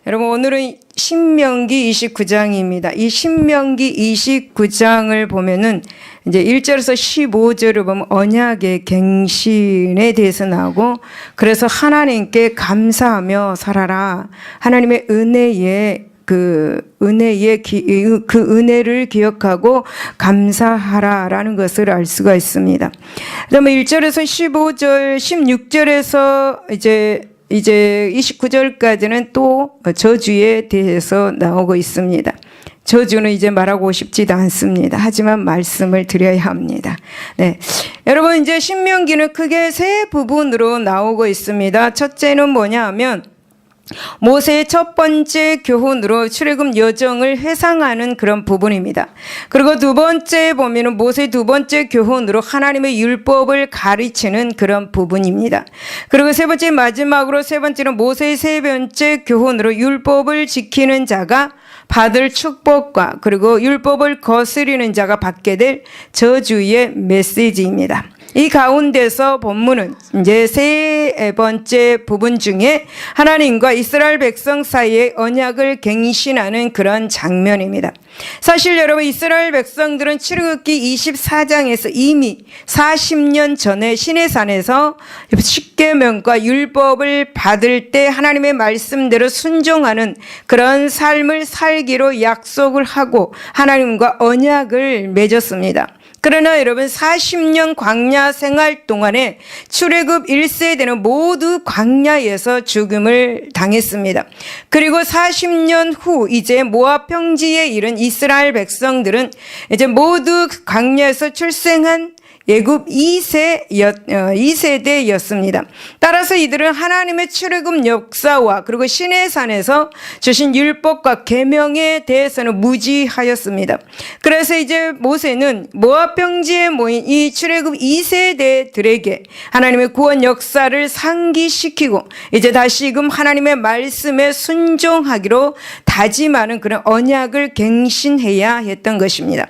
여러분, 오늘은 신명기 29장입니다. 이 신명기 29장을 보면은 이제 1절에서 15절을 보면 언약의 갱신에 대해서 나오고, 그래서 하나님께 감사하며 살아라. 하나님의 은혜에 그 은혜를 기억하고 감사하라라는 것을 알 수가 있습니다. 그다음에 1절에서 15절, 16절에서 이제 29절까지는 또 저주에 대해서 나오고 있습니다. 저주는 이제 말하고 싶지도 않습니다. 하지만 말씀을 드려야 합니다. 네. 여러분, 이제 신명기는 크게 세 부분으로 나오고 있습니다. 첫째는 뭐냐 하면 모세의 첫 번째 교훈으로 출애굽 여정을 회상하는 그런 부분입니다. 그리고 두 번째 보면은 모세의 두 번째 교훈으로 하나님의 율법을 가르치는 그런 부분입니다. 그리고 세 번째, 마지막으로 세 번째는 모세의 세 번째 교훈으로 율법을 지키는 자가 받을 축복과 그리고 율법을 거스리는 자가 받게 될 저주의 메시지입니다. 이 가운데서 본문은 이제 세 번째 부분 중에 하나님과 이스라엘 백성 사이의 언약을 갱신하는 그런 장면입니다. 사실 여러분, 이스라엘 백성들은 출애굽기 24장에서 이미 40년 전에 시내산에서 십계명과 율법을 받을 때 하나님의 말씀대로 순종하는 그런 삶을 살기로 약속을 하고 하나님과 언약을 맺었습니다. 그러나 여러분, 40년 광야 생활 동안에 출애굽 1세대는 모두 광야에서 죽음을 당했습니다. 그리고 40년 후 이제 모압 평지에 이른 이스라엘 백성들은 이제 모두 광야에서 출생한 애굽 2세대였습니다. 따라서 이들은 하나님의 출애굽 역사와 그리고 시내산에서 주신 율법과 계명에 대해서는 무지하였습니다. 그래서 이제 모세는 모압 평지에 모인 이 출애굽 2세대들에게 하나님의 구원 역사를 상기시키고 이제 다시금 하나님의 말씀에 순종하기로 다짐하는 그런 언약을 갱신해야 했던 것입니다.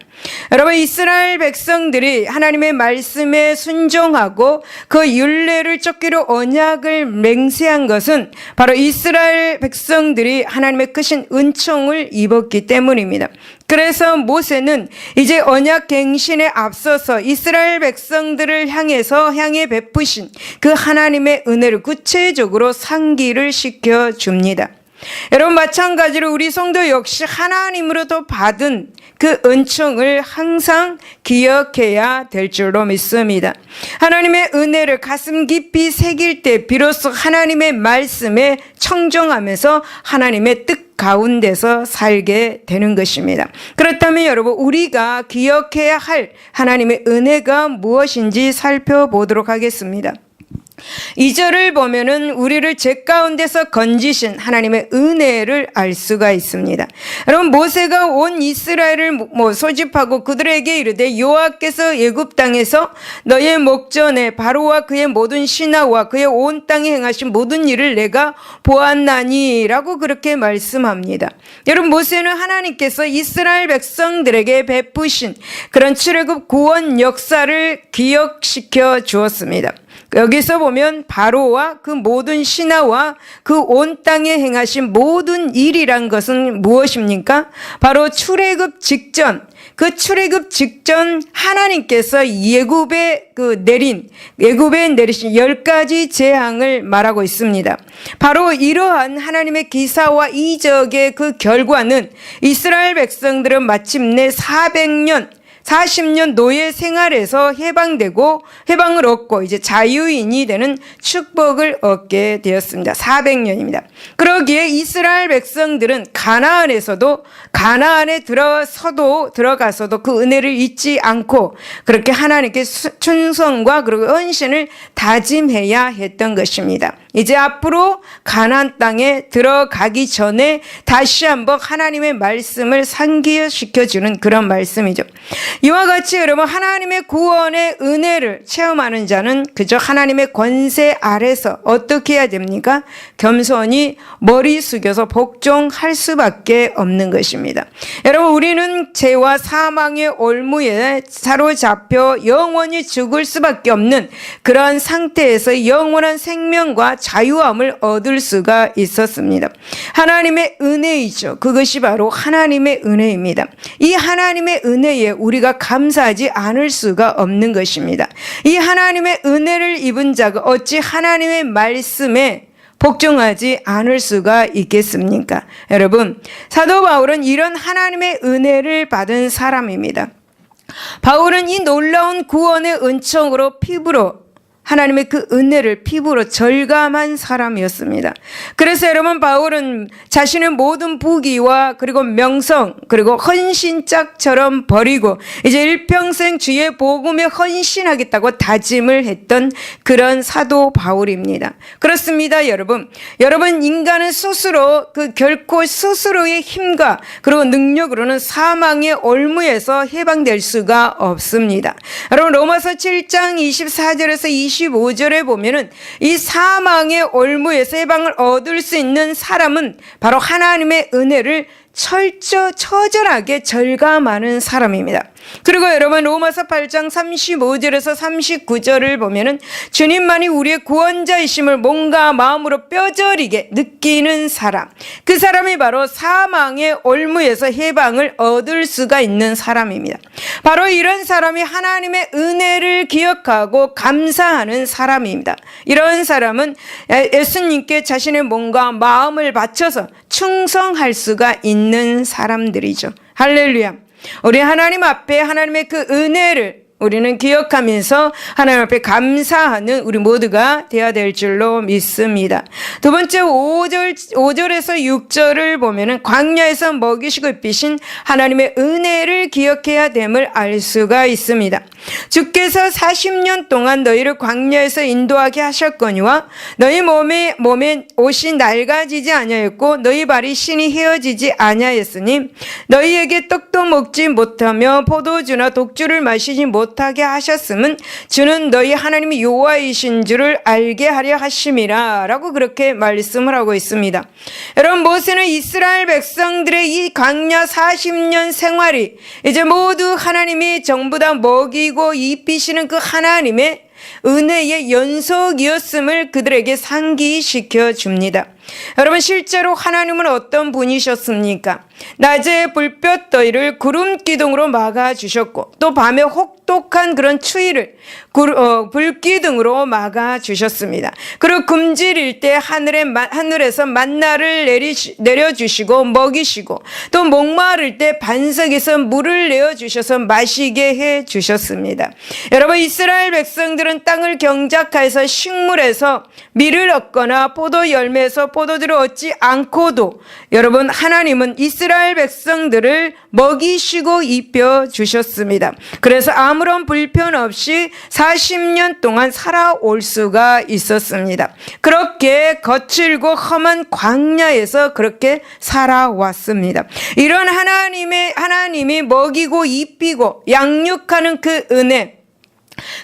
여러분, 이스라엘 백성들이 하나님의 말씀에 순종하고 그 율례를 쫓기로 언약을 맹세한 것은 바로 이스라엘 백성들이 하나님의 크신 은총을 입었기 때문입니다. 그래서 모세는 이제 언약 갱신에 앞서서 이스라엘 백성들을 향해 베푸신 그 하나님의 은혜를 구체적으로 상기를 시켜줍니다. 여러분, 마찬가지로 우리 성도 역시 하나님으로부터 받은 그 은총을 항상 기억해야 될 줄로 믿습니다. 하나님의 은혜를 가슴 깊이 새길 때 비로소 하나님의 말씀에 청종하면서 하나님의 뜻 가운데서 살게 되는 것입니다. 그렇다면 여러분, 우리가 기억해야 할 하나님의 은혜가 무엇인지 살펴보도록 하겠습니다. 2절을 보면은 우리를 죄 가운데서 건지신 하나님의 은혜를 알 수가 있습니다. 여러분, 모세가 온 이스라엘을 소집하고 그들에게 이르되 여호와께서 애굽 땅에서 너의 목전에 바로와 그의 모든 신하와 그의 온 땅에 행하신 모든 일을 내가 보았나니라고 그렇게 말씀합니다. 여러분, 모세는 하나님께서 이스라엘 백성들에게 베푸신 그런 출애굽 구원 역사를 기억시켜 주었습니다. 여기서 보면 바로와 그 모든 신하와 그 온 땅에 행하신 모든 일이란 것은 무엇입니까? 바로 출애굽 직전, 그 출애굽 직전 하나님께서 애굽에 내리신 10가지 재앙을 말하고 있습니다. 바로 이러한 하나님의 기사와 이적의 그 결과는 이스라엘 백성들은 마침내 40년 노예 생활에서 해방을 얻고 이제 자유인이 되는 축복을 얻게 되었습니다. 400년입니다. 그러기에 이스라엘 백성들은 가나안에 들어가서도 그 은혜를 잊지 않고 그렇게 하나님께 충성과 그리고 헌신을 다짐해야 했던 것입니다. 이제 앞으로 가나안 땅에 들어가기 전에 다시 한번 하나님의 말씀을 상기시켜주는 그런 말씀이죠. 이와 같이 여러분 하나님의 구원의 은혜를 체험하는 자는 그저 하나님의 권세 아래서 어떻게 해야 됩니까? 겸손히 머리 숙여서 복종할 수밖에 없는 것입니다. 여러분 우리는 죄와 사망의 올무에 사로잡혀 영원히 죽을 수밖에 없는 그러한 상태에서 영원한 생명과 자유함을 얻을 수가 있었습니다. 하나님의 은혜이죠. 그것이 바로 하나님의 은혜입니다. 이 하나님의 은혜에 우리가 감사하지 않을 수가 없는 것입니다. 이 하나님의 은혜를 입은 자가 어찌 하나님의 말씀에 복종하지 않을 수가 있겠습니까? 여러분, 사도 바울은 이런 하나님의 은혜를 받은 사람입니다. 바울은 이 놀라운 구원의 은총으로 피부로 하나님의 그 은혜를 피부로 절감한 사람이었습니다. 그래서 여러분 바울은 자신의 모든 부귀와 그리고 명성 그리고 헌신짝처럼 버리고 이제 일평생 주의 복음에 헌신하겠다고 다짐을 했던 그런 사도 바울입니다. 그렇습니다, 여러분. 여러분 인간은 스스로 결코 스스로의 힘과 그리고 능력으로는 사망의 올무에서 해방될 수가 없습니다. 여러분 로마서 7장 24절에서 25절에 보면은 이 사망의 올무에서 해방을 얻을 수 있는 사람은 바로 하나님의 은혜를 처절하게 절감하는 사람입니다. 그리고 여러분 로마서 8장 35절에서 39절을 보면은 주님만이 우리의 구원자이심을 몸과 마음으로 뼈저리게 느끼는 사람, 그 사람이 바로 사망의 올무에서 해방을 얻을 수가 있는 사람입니다. 바로 이런 사람이 하나님의 은혜를 기억하고 감사하는 사람입니다. 이런 사람은 예수님께 자신의 몸과 마음을 바쳐서 충성할 수가 있는 사람들이죠. 할렐루야. 우리 하나님 앞에 하나님의 그 은혜를 우리는 기억하면서 하나님 앞에 감사하는 우리 모두가 되어야 될 줄로 믿습니다. 두 번째 5절에서 6절을 보면은 광야에서 먹이시고 입히신 하나님의 은혜를 기억해야 됨을 알 수가 있습니다. 주께서 40년 동안 너희를 광야에서 인도하게 하셨거니와 너희 몸에 옷이 낡아지지 아니하였고 너희 발이 신이 헤어지지 아니하였으니 너희에게 떡도 먹지 못하며 포도주나 독주를 마시지 못하게 하셨음은 주는 너희 하나님이 여호와이신 줄을 알게 하려 하심이라 라고 그렇게 말씀을 하고 있습니다. 여러분 모세는 이스라엘 백성들의 이 광야 40년 생활이 이제 모두 하나님이 전부 다 먹이고 입히시는 그 하나님의 은혜의 연속이었음을 그들에게 상기시켜 줍니다. 여러분 실제로 하나님은 어떤 분이셨습니까? 낮에 불볕더위를 구름 기둥으로 막아주셨고 또 밤에 혹독한 그런 추위를 불기둥으로 막아주셨습니다. 그리고 굶주릴 때 하늘에서 만나를 내려주시고 먹이시고 또 목마를 때 반석에서 물을 내어주셔서 마시게 해주셨습니다. 여러분 이스라엘 백성들은 땅을 경작하여서 식물에서 밀을 얻거나 포도 열매에서 포도주를 얻지 않고도 여러분 하나님은 이스라엘 백성들을 먹이시고 입혀주셨습니다. 그래서 아무런 불편 없이 40년 동안 살아올 수가 있었습니다. 그렇게 거칠고 험한 광야에서 그렇게 살아왔습니다. 이런 하나님이 먹이고 입히고 양육하는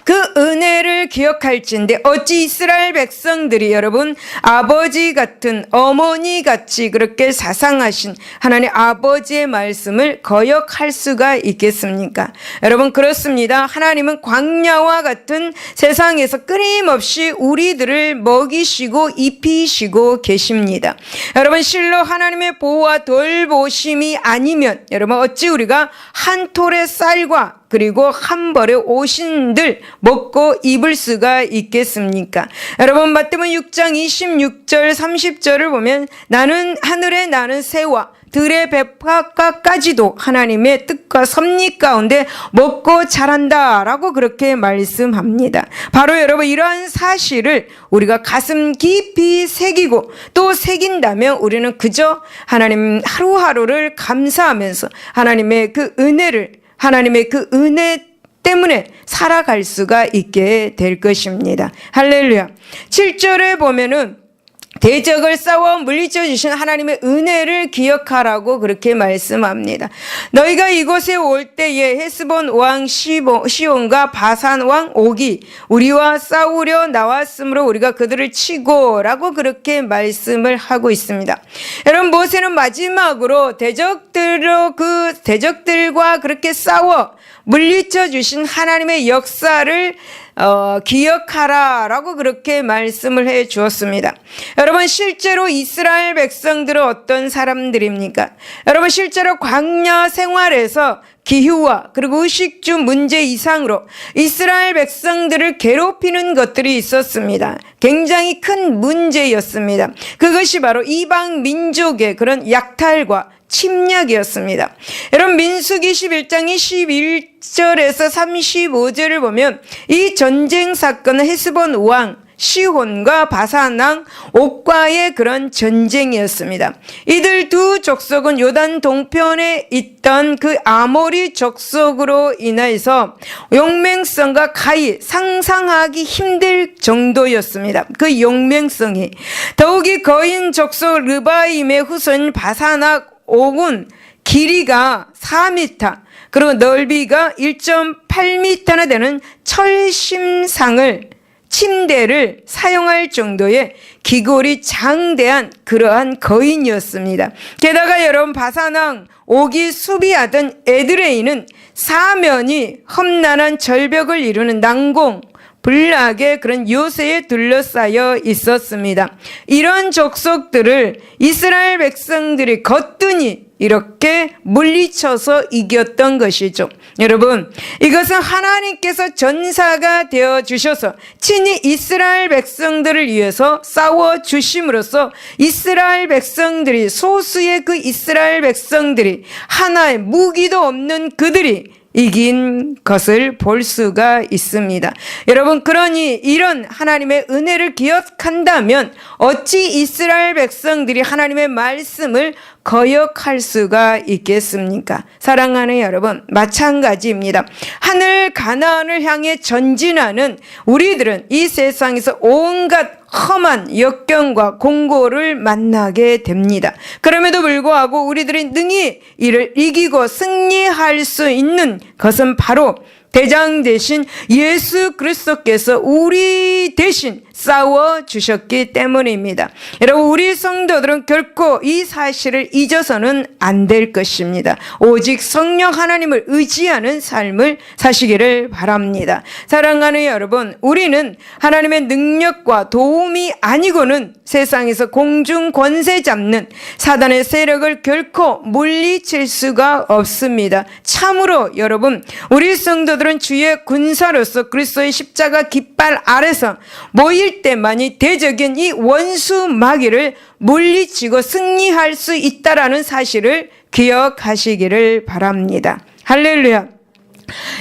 그 은혜를 기억할진데 어찌 이스라엘 백성들이 여러분 아버지 같은 어머니 같이 그렇게 사상하신 하나님 아버지의 말씀을 거역할 수가 있겠습니까? 여러분 그렇습니다. 하나님은 광야와 같은 세상에서 끊임없이 우리들을 먹이시고 입히시고 계십니다. 여러분 실로 하나님의 보호와 돌보심이 아니면 여러분 어찌 우리가 한 톨의 쌀과 그리고 한 벌의 오신들 먹고 입을 수가 있겠습니까? 여러분 마태복음 6장 26절 30절을 보면 나는 하늘에 나는 새와 들의 뱀까지도 하나님의 뜻과 섭리 가운데 먹고 자란다 라고 그렇게 말씀합니다. 바로 여러분 이러한 사실을 우리가 가슴 깊이 새기고 또 새긴다면 우리는 그저 하나님 하루하루를 감사하면서 하나님의 그 은혜 때문에 살아갈 수가 있게 될 것입니다. 할렐루야. 7절에 보면은 대적을 싸워 물리쳐 주신 하나님의 은혜를 기억하라고 그렇게 말씀합니다. 너희가 이곳에 올 때에 헤스본 왕 시온과 바산 왕 옥이 우리와 싸우려 나왔으므로 우리가 그들을 치고라고 그렇게 말씀을 하고 있습니다. 여러분, 모세는 마지막으로 대적들과 그렇게 싸워 물리쳐 주신 하나님의 역사를 기억하라라고 그렇게 말씀을 해 주었습니다. 여러분, 실제로 이스라엘 백성들은 어떤 사람들입니까? 여러분, 실제로 광야 생활에서 기후와 그리고 의식주 문제 이상으로 이스라엘 백성들을 괴롭히는 것들이 있었습니다. 굉장히 큰 문제였습니다. 그것이 바로 이방 민족의 그런 약탈과 침략이었습니다. 여러분, 민수기 11장 21절에서 35절을 보면 이 전쟁 사건은 헤스본 왕 시혼과 바산 왕 옥과의 그런 전쟁이었습니다. 이들 두 족속은 요단 동편에 있던 그 아모리 족속으로 인해서 용맹성과 가히 상상하기 힘들 정도였습니다. 그 용맹성이 더욱이 거인 족속 르바임의 후손 바산 왕 옥은 길이가 4m 그리고 넓이가 1.8m나 되는 침대를 사용할 정도의 기골이 장대한 그러한 거인이었습니다. 게다가 여러분, 바산왕 옥이 수비하던 에드레이는 사면이 험난한 절벽을 이루는 난공 불락의 그런 요새에 둘러싸여 있었습니다. 이런 족속들을 이스라엘 백성들이 거뜬히 이렇게 물리쳐서 이겼던 것이죠. 여러분, 이것은 하나님께서 전사가 되어 주셔서 친히 이스라엘 백성들을 위해서 싸워 주심으로써 이스라엘 백성들이, 소수의 그 이스라엘 백성들이, 하나의 무기도 없는 그들이 이긴 것을 볼 수가 있습니다. 여러분, 그러니 이런 하나님의 은혜를 기억한다면 어찌 이스라엘 백성들이 하나님의 말씀을 거역할 수가 있겠습니까? 사랑하는 여러분, 마찬가지입니다. 하늘 가나안을 향해 전진하는 우리들은 이 세상에서 온갖 험한 역경과 공고를 만나게 됩니다. 그럼에도 불구하고 우리들이 능히 이를 이기고 승리할 수 있는 것은 바로 대장 되신 예수 그리스도께서 우리 대신 싸워 주셨기 때문입니다. 여러분, 우리 성도들은 결코 이 사실을 잊어서는 안 될 것입니다. 오직 성령 하나님을 의지하는 삶을 사시기를 바랍니다. 사랑하는 여러분, 우리는 하나님의 능력과 도움이 아니고는 세상에서 공중 권세 잡는 사단의 세력을 결코 물리칠 수가 없습니다. 참으로 여러분, 우리 성도들은 주의 군사로서 그리스도의 십자가 깃발 아래서 모일 때만이 대적인 이 원수 마귀를 물리치고 승리할 수 있다라는 사실을 기억하시기를 바랍니다. 할렐루야.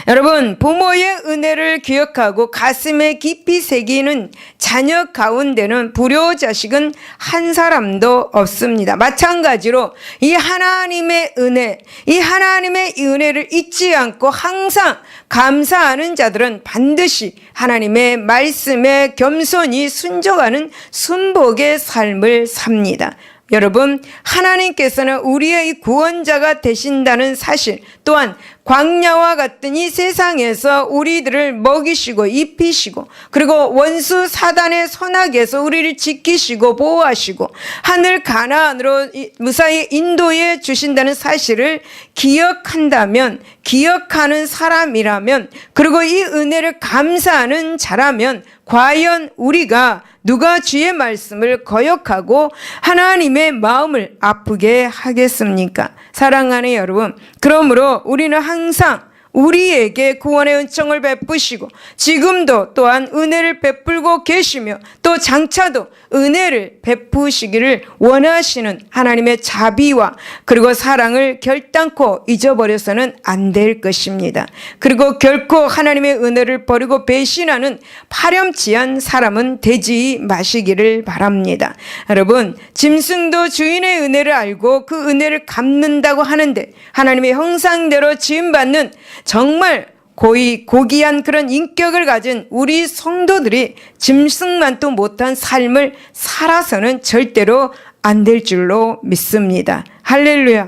여러분, 부모의 은혜를 기억하고 가슴에 깊이 새기는 자녀 가운데는 불효자식은 한 사람도 없습니다. 마찬가지로 이 하나님의 은혜, 이 하나님의 은혜를 잊지 않고 항상 감사하는 자들은 반드시 하나님의 말씀에 겸손히 순종하는 순복의 삶을 삽니다. 여러분, 하나님께서는 우리의 구원자가 되신다는 사실, 또한 광야와 같은 이 세상에서 우리들을 먹이시고 입히시고, 그리고 원수 사단의 선악에서 우리를 지키시고 보호하시고 하늘 가나안으로 무사히 인도해 주신다는 사실을 기억한다면, 기억하는 사람이라면, 그리고 이 은혜를 감사하는 자라면 과연 우리가 누가 주의 말씀을 거역하고 하나님의 마음을 아프게 하겠습니까? 사랑하는 여러분, 그러므로 우리는 항상 우리에게 구원의 은총을 베푸시고 지금도 또한 은혜를 베풀고 계시며 또 장차도 은혜를 베푸시기를 원하시는 하나님의 자비와 그리고 사랑을 결단코 잊어버려서는 안 될 것입니다. 그리고 결코 하나님의 은혜를 버리고 배신하는 파렴치한 사람은 되지 마시기를 바랍니다. 여러분, 짐승도 주인의 은혜를 알고 그 은혜를 갚는다고 하는데 하나님의 형상대로 지음받는 정말 고귀한 그런 인격을 가진 우리 성도들이 짐승만도 못한 삶을 살아서는 절대로 안 될 줄로 믿습니다. 할렐루야.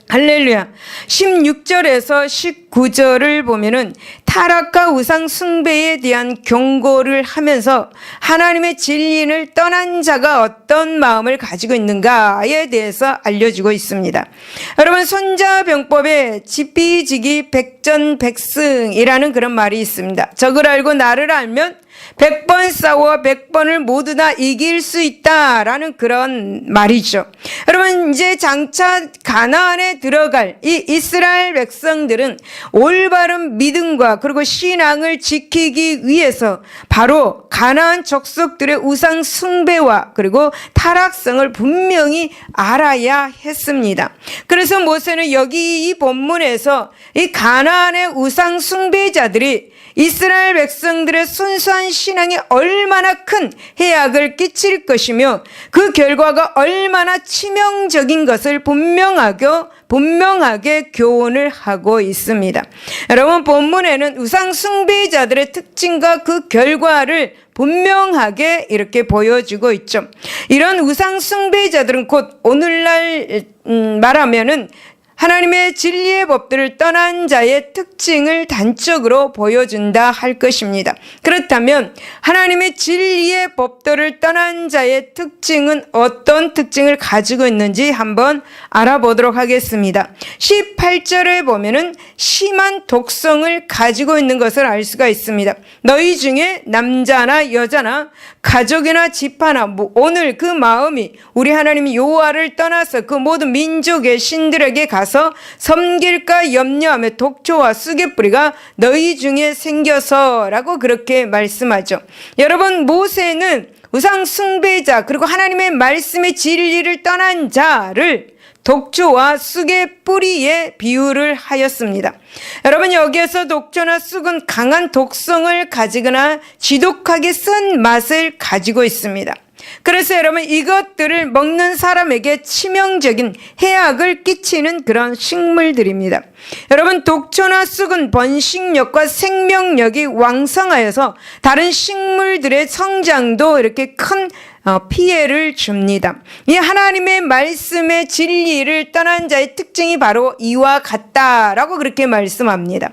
할렐루야. 16절에서 19절을 보면은 타락과 우상 숭배에 대한 경고를 하면서 하나님의 진리를 떠난 자가 어떤 마음을 가지고 있는가에 대해서 알려주고 있습니다. 여러분, 손자병법에 지피지기 백전백승이라는 그런 말이 있습니다. 적을 알고 나를 알면 100번 싸워 100번을 모두 다 이길 수 있다라는 그런 말이죠. 여러분, 이제 장차 가나안에 들어갈 이 이스라엘 백성들은 올바른 믿음과 그리고 신앙을 지키기 위해서 바로 가나안 족속들의 우상 숭배와 그리고 타락성을 분명히 알아야 했습니다. 그래서 모세는 여기 이 본문에서 이 가나안의 우상 숭배자들이 이스라엘 백성들의 순수한 신앙이 얼마나 큰 해악을 끼칠 것이며 그 결과가 얼마나 치명적인 것을 분명하게 교훈을 하고 있습니다. 여러분, 본문에는 우상 숭배자들의 특징과 그 결과를 분명하게 이렇게 보여주고 있죠. 이런 우상 숭배자들은 곧 오늘날 말하면은 하나님의 진리의 법들을 떠난 자의 특징을 단적으로 보여준다 할 것입니다. 그렇다면 하나님의 진리의 법들을 떠난 자의 특징은 어떤 특징을 가지고 있는지 한번 알아보도록 하겠습니다. 18절에 보면은 심한 독성을 가지고 있는 것을 알 수가 있습니다. 너희 중에 남자나 여자나 가족이나 집하나 오늘 그 마음이 우리 하나님 여호와를 떠나서 그 모든 민족의 신들에게 가서 섬길까 염려하며 독초와 쑥의 뿌리가 너희 중에 생겨서라고 그렇게 말씀하죠. 여러분, 모세는 우상 숭배자 그리고 하나님의 말씀의 진리를 떠난 자를 독초와 쑥의 뿌리에 비유를 하였습니다. 여러분, 여기에서 독초나 쑥은 강한 독성을 가지거나 지독하게 쓴 맛을 가지고 있습니다. 그래서 여러분, 이것들을 먹는 사람에게 치명적인 해악을 끼치는 그런 식물들입니다. 여러분, 독초나 쑥은 번식력과 생명력이 왕성하여서 다른 식물들의 성장도 이렇게 큰 피해를 줍니다. 이 하나님의 말씀의 진리를 떠난 자의 특징이 바로 이와 같다라고 그렇게 말씀합니다.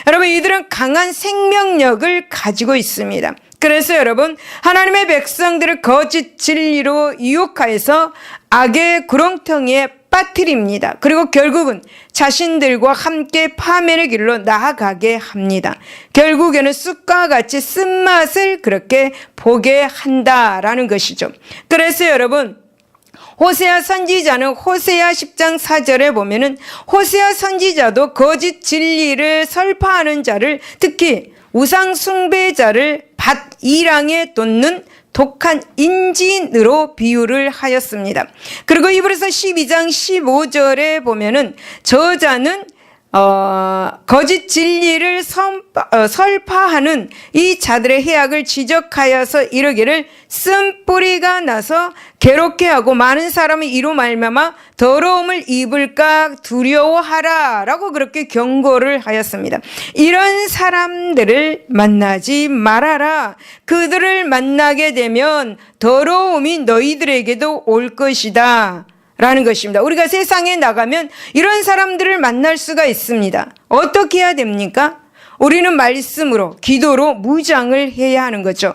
여러분, 이들은 강한 생명력을 가지고 있습니다. 그래서 여러분, 하나님의 백성들을 거짓 진리로 유혹하여서 악의 구렁텅이에 빠뜨립니다. 그리고 결국은 자신들과 함께 파멸의 길로 나아가게 합니다. 결국에는 쑥과 같이 쓴맛을 그렇게 보게 한다라는 것이죠. 그래서 여러분, 호세아 선지자는 호세아 10장 4절에 보면은 호세아 선지자도 거짓 진리를 설파하는 자를, 특히 우상 숭배자를 밭 이랑에 돋는 독한 인진으로 비유를 하였습니다. 그리고 히브리서 12장 15절에 보면은 저자는 거짓 진리를 설파하는 이 자들의 해악을 지적하여서 이르기를 쓴 뿌리가 나서 괴롭게 하고 많은 사람이 이로 말미암아 더러움을 입을까 두려워하라 라고 그렇게 경고를 하였습니다. 이런 사람들을 만나지 말아라. 그들을 만나게 되면 더러움이 너희들에게도 올 것이다 라는 것입니다. 우리가 세상에 나가면 이런 사람들을 만날 수가 있습니다. 어떻게 해야 됩니까? 우리는 말씀으로, 기도로 무장을 해야 하는 거죠.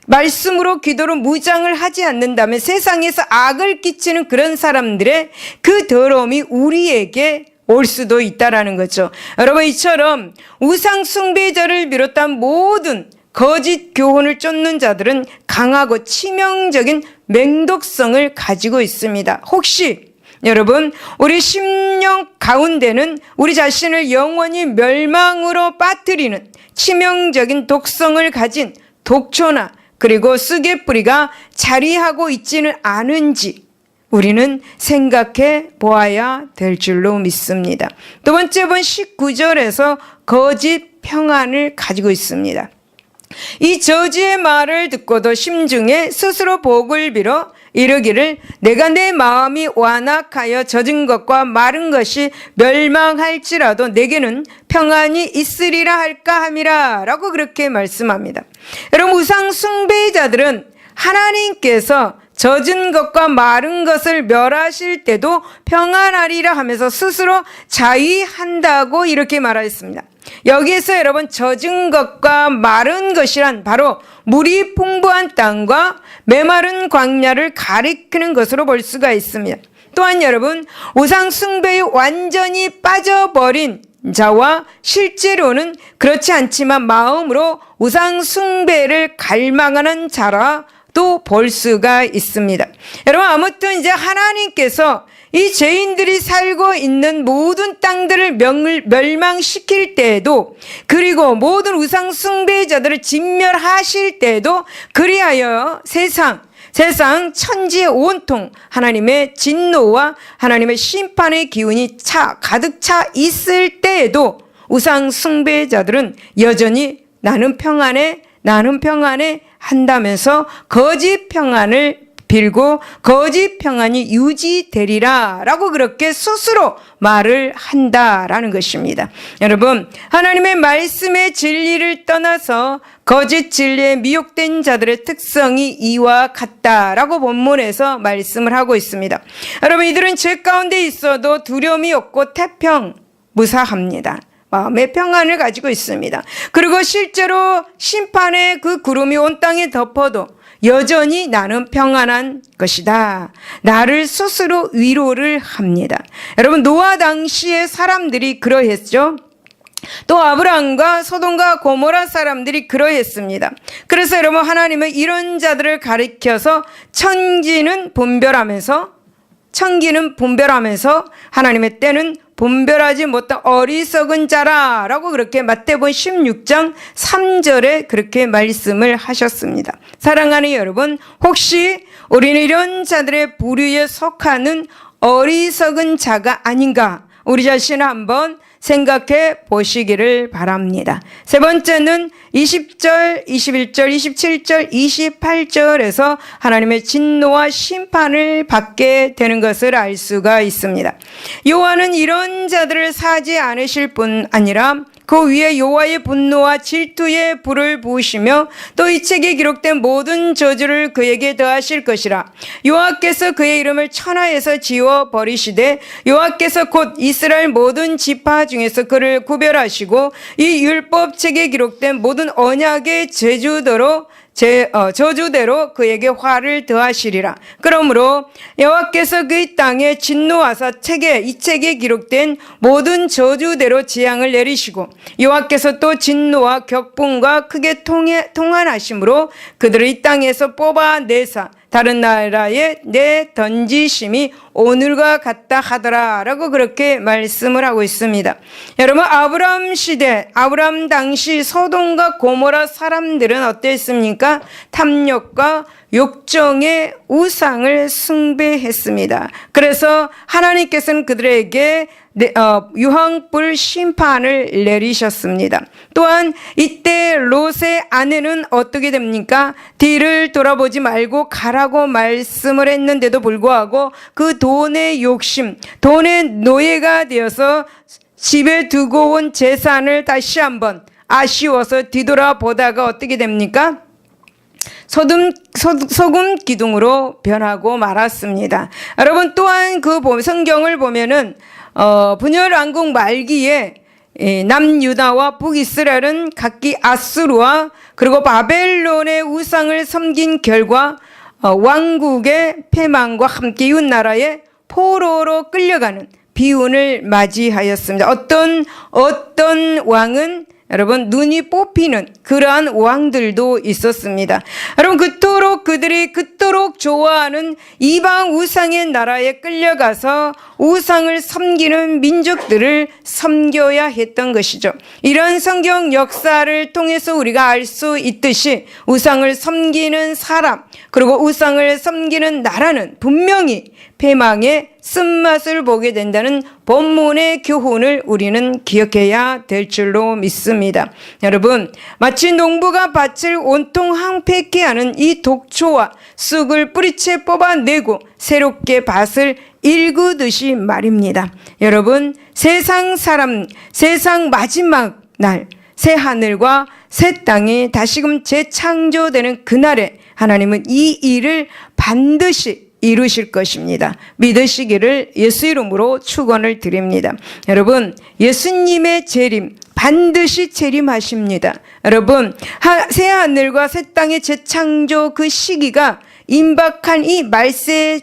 말씀으로, 기도로 무장을 하지 않는다면 세상에서 악을 끼치는 그런 사람들의 그 더러움이 우리에게 올 수도 있다라는 거죠. 여러분, 이처럼 우상 숭배자를 비롯한 모든 거짓 교훈을 쫓는 자들은 강하고 치명적인 맹독성을 가지고 있습니다. 혹시 여러분, 우리 심령 가운데는 우리 자신을 영원히 멸망으로 빠뜨리는 치명적인 독성을 가진 독초나 그리고 쑥의 뿌리가 자리하고 있지는 않은지 우리는 생각해 보아야 될 줄로 믿습니다. 두 번째 본 19절에서 거짓 평안을 가지고 있습니다. 이 저주의 말을 듣고도 심중에 스스로 복을 빌어 이르기를 내가 내 마음이 완악하여 젖은 것과 마른 것이 멸망할지라도 내게는 평안이 있으리라 할까 함이라 라고 그렇게 말씀합니다. 여러분, 우상 숭배자들은 하나님께서 젖은 것과 마른 것을 멸하실 때도 평안하리라 하면서 스스로 자위한다고 이렇게 말하였습니다. 여기에서 여러분, 젖은 것과 마른 것이란 바로 물이 풍부한 땅과 메마른 광야를 가리키는 것으로 볼 수가 있습니다. 또한 여러분, 우상 숭배에 완전히 빠져버린 자와 실제로는 그렇지 않지만 마음으로 우상 숭배를 갈망하는 자라 또 볼 수가 있습니다. 여러분, 아무튼 이제 하나님께서 이 죄인들이 살고 있는 모든 땅들을 멸망시킬 때에도, 그리고 모든 우상 숭배자들을 진멸하실 때에도 그리하여 세상 천지에 온통 하나님의 진노와 하나님의 심판의 기운이 가득 차 있을 때에도 우상 숭배자들은 여전히 나는 평안해 한다면서 거짓 평안을 빌고 거짓 평안이 유지되리라 라고 그렇게 스스로 말을 한다라는 것입니다. 여러분, 하나님의 말씀의 진리를 떠나서 거짓 진리에 미혹된 자들의 특성이 이와 같다라고 본문에서 말씀을 하고 있습니다. 여러분, 이들은 죄 가운데 있어도 두려움이 없고 태평무사합니다. 마음의 평안을 가지고 있습니다. 그리고 실제로 심판의 그 구름이 온 땅에 덮어도 여전히 나는 평안한 것이다. 나를 스스로 위로를 합니다. 여러분, 노아 당시의 사람들이 그러했죠. 또 아브라함과 소돔과 고모라 사람들이 그러했습니다. 그래서 여러분, 하나님은 이런 자들을 가리켜서 천기는 분별하면서 하나님의 때는 분별하지 못한 어리석은 자라라고 그렇게 마태복음 16장 3절에 그렇게 말씀을 하셨습니다. 사랑하는 여러분, 혹시 우리는 이런 자들의 부류에 속하는 어리석은 자가 아닌가, 우리 자신을 한번 생각해 보시기를 바랍니다. 세 번째는 20절, 21절, 27절, 28절에서 하나님의 진노와 심판을 받게 되는 것을 알 수가 있습니다. 여호와는 이런 자들을 사지 않으실 뿐 아니라 그 위에 여호와의 분노와 질투의 불을 부으시며 또 이 책에 기록된 모든 저주를 그에게 더하실 것이라. 여호와께서 그의 이름을 천하에서 지워 버리시되 여호와께서 곧 이스라엘 모든 지파 중에서 그를 구별하시고 이 율법책에 기록된 모든 언약의 저주대로 그에게 화를 더하시리라. 그러므로 여호와께서 그 땅에 진노하사 이 책에 기록된 모든 저주대로 재앙을 내리시고 여호와께서 또 진노와 격분과 크게 통한하심으로 그들을 이 땅에서 뽑아내사 다른 나라에 내던지심이 오늘과 같다 하더라 라고 그렇게 말씀을 하고 있습니다. 여러분, 아브라함 당시 소돔과 고모라 사람들은 어땠습니까? 탐욕과 욕정의 우상을 숭배했습니다. 그래서 하나님께서는 그들에게 유황불 심판을 내리셨습니다. 또한 이때 롯의 아내는 어떻게 됩니까? 뒤를 돌아보지 말고 가라고 말씀을 했는데도 불구하고 그 돈의 욕심, 돈의 노예가 되어서 집에 두고 온 재산을 다시 한번 아쉬워서 뒤돌아보다가 어떻게 됩니까? 소금 기둥으로 변하고 말았습니다. 여러분, 또한 그 성경을 보면은 분열 왕국 말기에 남유다와 북이스라엘은 각기 아수르와 그리고 바벨론의 우상을 섬긴 결과 왕국의 패망과 함께 이웃 나라의 포로로 끌려가는 비운을 맞이하였습니다. 어떤 왕은 여러분 눈이 뽑히는 그러한 왕들도 있었습니다. 여러분, 그들이 그토록 좋아하는 이방 우상의 나라에 끌려가서 우상을 섬기는 민족들을 섬겨야 했던 것이죠. 이런 성경 역사를 통해서 우리가 알 수 있듯이 우상을 섬기는 사람 그리고 우상을 섬기는 나라는 분명히 패망의 쓴맛을 보게 된다는 본문의 교훈을 우리는 기억해야 될 줄로 믿습니다. 여러분, 마치 농부가 밭을 온통 황폐케 하는 이 독초와 쑥을 뿌리채 뽑아내고 새롭게 밭을 일구듯이 말입니다. 여러분, 세상 마지막 날 새 하늘과 새 땅이 다시금 재창조되는 그날에 하나님은 이 일을 반드시 이루실 것입니다. 믿으시기를 예수 이름으로 축원을 드립니다. 여러분, 예수님의 재림 반드시 재림하십니다. 여러분, 새 하늘과 새 땅의 재창조 그 시기가 임박한 이 말세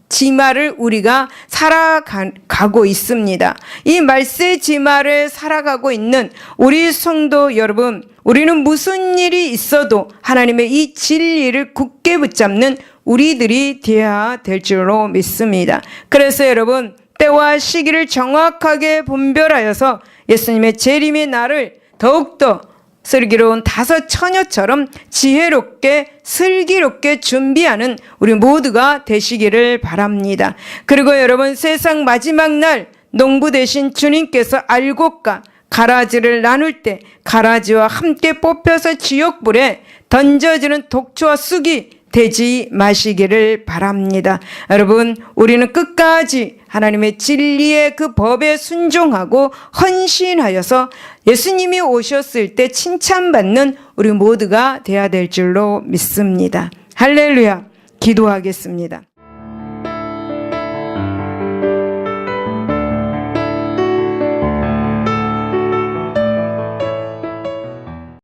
지마를 우리가 살아가고 있습니다. 이 말세 지마를 살아가고 있는 우리 성도 여러분, 우리는 무슨 일이 있어도 하나님의 이 진리를 굳게 붙잡는 우리들이 되어야 될 줄로 믿습니다. 그래서 여러분, 때와 시기를 정확하게 분별하여서 예수님의 재림의 날을 더욱더 슬기로운 다섯 처녀처럼 지혜롭게 슬기롭게 준비하는 우리 모두가 되시기를 바랍니다. 그리고 여러분, 세상 마지막 날 농부 되신 주님께서 알곡과 가라지를 나눌 때 가라지와 함께 뽑혀서 지옥불에 던져지는 독초와 쑥이 되지 마시기를 바랍니다. 여러분, 우리는 끝까지 하나님의 진리의 그 법에 순종하고 헌신하여서 예수님이 오셨을 때 칭찬받는 우리 모두가 되어야 될 줄로 믿습니다. 할렐루야. 기도하겠습니다.